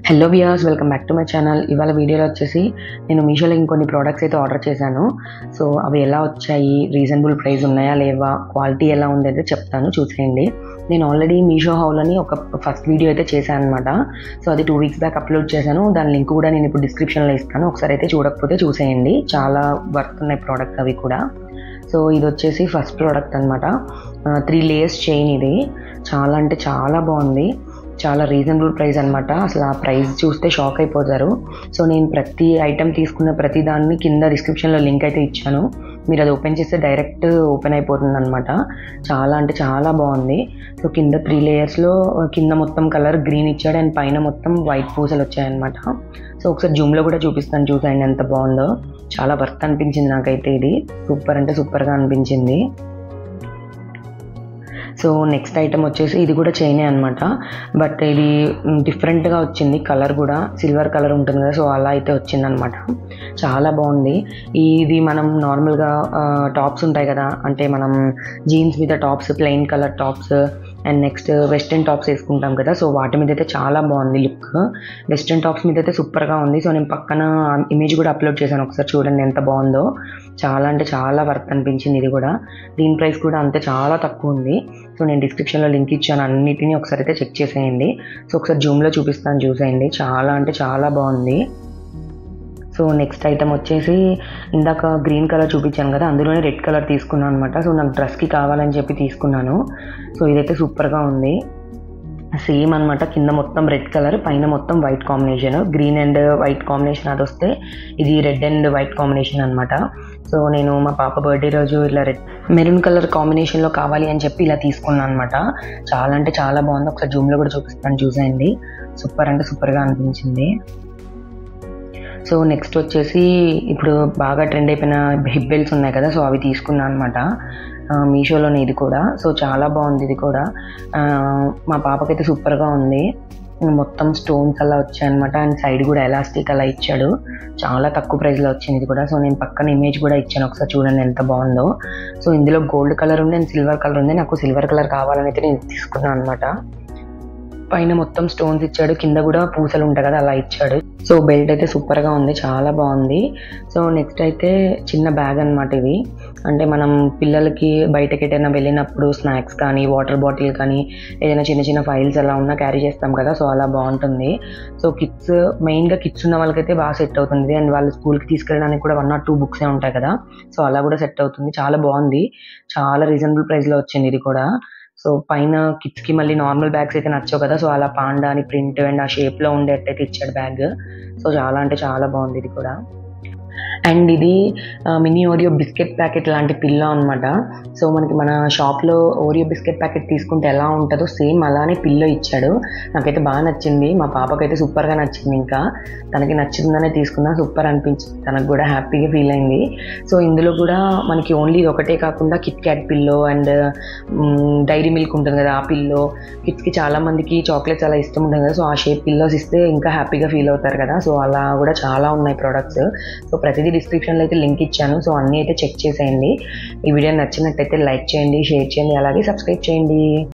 Hello viewers, welcome back to my channel. ఇవాళ వీడియోలో వచ్చేసి నేను మీషోలో ఇంకొన్ని ప్రోడక్ట్స్ అయితే ఆర్డర్ చేశాను. సో అవి ఎలా వచ్చాయి, రీజనబుల్ ప్రైస్ ఉన్నాయా లేవా, క్వాలిటీ ఎలా ఉంది అయితే చెప్తాను, చూసేయండి. నేను ఆల్రెడీ మీషో హౌల్ అని ఒక ఫస్ట్ వీడియో అయితే చేశాను అనమాట. సో అది 2 weeks బ్యాక్ అప్లోడ్ చేశాను. దాని లింక్ కూడా నేను ఇప్పుడు డిస్క్రిప్షన్లో ఇస్తాను. ఒకసారి అయితే చూడకపోతే చూసేయండి, చాలా వర్త్ ఉన్నాయి ప్రోడక్ట్స్ అవి కూడా. సో ఇది వచ్చేసి ఫస్ట్ ప్రోడక్ట్ అనమాట. 3 layers చైన్. ఇది చాలా అంటే చాలా బాగుంది, చాలా రీజనబుల్ ప్రైస్ అనమాట. అసలు ఆ ప్రైస్ చూస్తే షాక్ అయిపోతారు. సో నేను ప్రతి ఐటెం తీసుకున్న ప్రతి దాన్ని కింద డిస్క్రిప్షన్లో లింక్ అయితే ఇచ్చాను. మీరు అది ఓపెన్ చేస్తే డైరెక్ట్ ఓపెన్ అయిపోతుంది అనమాట. చాలా అంటే చాలా బాగుంది. సో కింద 3 layers కింద మొత్తం కలర్ గ్రీన్ ఇచ్చాడు అండ్ పైన మొత్తం వైట్ పూసలు వచ్చాయన్నమాట. సో ఒకసారి జూమ్లో కూడా చూపిస్తాను, చూసాయండి ఎంత బాగుందో. చాలా వర్త్ అనిపించింది నాకైతే. ఇది సూపర్ అంటే సూపర్గా అనిపించింది. సో నెక్స్ట్ ఐటమ్ వచ్చేసి ఇది కూడా చైనే అనమాట. బట్ ఇది డిఫరెంట్గా వచ్చింది. కలర్ కూడా సిల్వర్ కలర్ ఉంటుంది కదా, సో అలా అయితే వచ్చిందనమాట. చాలా బాగుంది. ఇది మనం నార్మల్గా టాప్స్ ఉంటాయి కదా, అంటే మనం జీన్స్ మీద tops, plain colour tops and next western tops వేసుకుంటాం కదా, సో వాటి మీద అయితే చాలా బాగుంది లుక్. వెస్ట్రన్ టాప్స్ మీద అయితే సూపర్గా ఉంది. సో నేను పక్కన ఇమేజ్ కూడా అప్లోడ్ చేశాను, ఒకసారి చూడండి ఎంత బాగుందో. చాలా అంటే చాలా వర్త్ అనిపించింది ఇది కూడా. దీని ప్రైస్ కూడా అంతే, చాలా తక్కువ ఉంది. సో నేను డిస్క్రిప్షన్లో లింక్ ఇచ్చాను, అన్నిటినీ ఒకసారి అయితే చెక్ చేసేయండి. సో ఒకసారి జూమ్లో చూపిస్తాను, చూసేయండి. చాలా అంటే చాలా బాగుంది. సో నెక్స్ట్ ఐటమ్ వచ్చేసి ఇందాక గ్రీన్ కలర్ చూపించాను కదా, అందులోనే రెడ్ కలర్ తీసుకున్నాను అనమాట. సో నాకు డ్రెస్కి కావాలని చెప్పి తీసుకున్నాను. సో ఇదైతే సూపర్గా ఉంది. సేమ్ అనమాట, కింద మొత్తం రెడ్ కలర్, పైన మొత్తం white combination. Green and white combination అది వస్తే, ఇది రెడ్ అండ్ వైట్ కాంబినేషన్ అనమాట. సో నేను మా పాప బర్త్డే రోజు ఇలా మెరూన్ కలర్ కాంబినేషన్లో కావాలి అని చెప్పి ఇలా తీసుకున్నాను అనమాట. చాలా అంటే చాలా బాగుంది. ఒకసారి జూమ్లో కూడా చూపిస్తాను, చూసేయండి. సూపర్ అంటే సూపర్గా అనిపించింది. సో నెక్స్ట్ వచ్చేసి ఇప్పుడు బాగా ట్రెండ్ అయిపోయిన హిప్ బెల్ట్స్ ఉన్నాయి కదా, సో అవి తీసుకున్నాను అనమాట మీషోలోనే. ఇది కూడా సో చాలా బాగుంది. ఇది కూడా మా పాపకైతే సూపర్గా ఉంది. మొత్తం స్టోన్స్ అలా వచ్చాయన్నమాట అండ్ సైడ్ కూడా ఎలాస్టిక్ అలా ఇచ్చాడు. చాలా తక్కువ ప్రైస్లో వచ్చింది ఇది కూడా. సో నేను పక్కన ఇమేజ్ కూడా ఇచ్చాను, ఒకసారి చూడండి ఎంత బాగుందో. సో ఇందులో గోల్డ్ కలర్ ఉంది అండ్ సిల్వర్ కలర్ ఉంది. నాకు సిల్వర్ కలర్ కావాలని అయితే నేను తీసుకున్నాను అనమాట. పైన మొత్తం స్టోన్స్ ఇచ్చాడు, కింద కూడా పూసలు ఉంటాయి కదా అలా ఇచ్చాడు. సో బెల్ట్ అయితే సూపర్గా ఉంది, చాలా బాగుంది. సో నెక్స్ట్ అయితే చిన్న బ్యాగ్ అనమాట ఇది. అంటే మనం పిల్లలకి బయటకి ఎటైనా వెళ్ళినప్పుడు స్నాక్స్ కానీ, వాటర్ బాటిల్ కానీ, ఏదైనా చిన్న చిన్న ఫైల్స్ అలా ఉన్నా క్యారీ చేస్తాం కదా, సో అలా బాగుంటుంది. సో మెయిన్గా కిడ్స్ ఉన్న వాళ్ళకైతే బాగా సెట్ అవుతుంది. అండ్ వాళ్ళు స్కూల్కి తీసుకెళ్ళడానికి కూడా 1 or 2 బుక్సే ఉంటాయి కదా, సో అలా కూడా సెట్ అవుతుంది. చాలా బాగుంది, చాలా రీజనబుల్ ప్రైస్లో వచ్చింది ఇది కూడా. సో పైన కిడ్స్కి మళ్ళీ నార్మల్ బ్యాగ్స్ అయితే నచ్చవు కదా, సో అలా పాండా అని ప్రింట్ అండ్ ఆ షేప్లో ఉండేటైతే ఇచ్చాడు బ్యాగ్. సో చాలా అంటే చాలా బాగుంది ఇది కూడా. అండ్ ఇది మినీ ఓరియో బిస్కెట్ ప్యాకెట్ లాంటి పిల్లో అనమాట. సో మనకి మన షాప్లో ఓరియో బిస్కెట్ ప్యాకెట్ తీసుకుంటే ఎలా ఉంటుందో సేమ్ అలానే పిల్లో ఇచ్చాడు. నాకైతే బాగా నచ్చింది, మా పాపకైతే సూపర్గా నచ్చింది. ఇంకా తనకి నచ్చిందనే తీసుకున్నా, సూపర్ అనిపించింది, తనకు కూడా హ్యాపీగా ఫీల్ అయింది. సో ఇందులో కూడా మనకి ఓన్లీ ఇది ఒకటే కాకుండా KitKat pillow and Dairy Milk ఉంటుంది కదా ఆ పిల్లో. కిడ్స్కి చాలామందికి చాక్లెట్స్ అలా ఇష్టం ఉంటుంది కదా, సో ఆ షేప్ పిల్లోస్ ఇస్తే ఇంకా హ్యాపీగా ఫీల్ అవుతారు కదా. సో అలా కూడా చాలా ఉన్నాయి ప్రోడక్ట్స్. సో ప్రతిదీ డిస్క్రిప్షన్లో అయితే లింక్ ఇచ్చాను. సో అన్నీ అయితే చెక్ చేసేయండి. ఈ వీడియో నచ్చినట్టయితే లైక్ చేయండి, షేర్ చేయండి, అలాగే సబ్స్క్రైబ్ చేయండి.